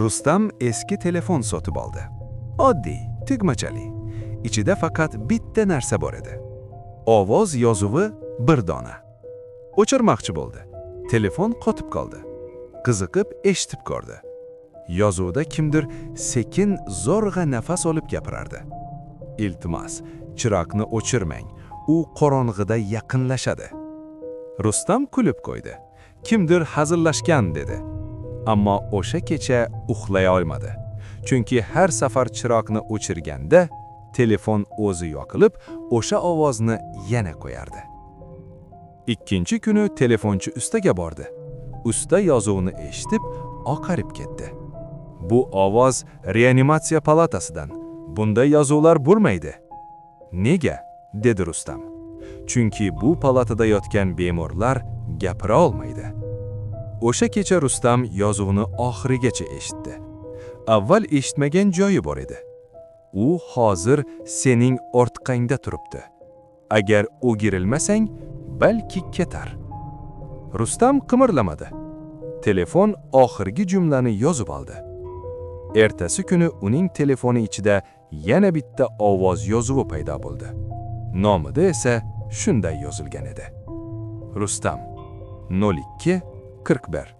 Rustam eski telefon sotib oldi. Oddiy, tugmachali. Ichida faqat bitta narsa bor edi. Ovoz yozuvi bir dona. O'chirmoqchi bo'ldi. Telefon qotib qoldi. Qiziqib eshitib ko'rdi. Yozuvda kimdir sekin zo'rg'a nafas olib gapirardi. Iltimos, chiroqni o'chirmang. U qorong'ida yaqinlashadi. Rustam kulib qo'ydi. Kimdir hazillashgan dedi. Ammo o'sha kecha uxlay olmadi. Chunki har safar chiroqni o'chirganda telefon o'zi yoqilib, o'sha ovozni yana qo'yardi. Ikkinchi kuni telefonchi ustaga bordi. Usta yozuvni eshitib, oqarib ketdi. Bu ovoz reanimatsiya palatasidan. Bunda yozuvlar bo'lmaydi. Nega? Dedi Rustam. Chunki bu palatada yotgan bemorlar gapira olmaydi. O'sha kecha Rustam yozuvni oxirigacha eshitdi. Avval eshitmagan joyi bor edi. U hozir sening ortqangda turibdi. Agar o'girilmasang, balki ketar. Rustam qimirlamadi. Telefon oxirgi jumlani yozib oldi. Ertasi kuni uning telefoni ichida yana bitta ovoz yozuvi paydo bo'ldi. Nomida esa shunday yozilgan edi. Rustam 02 41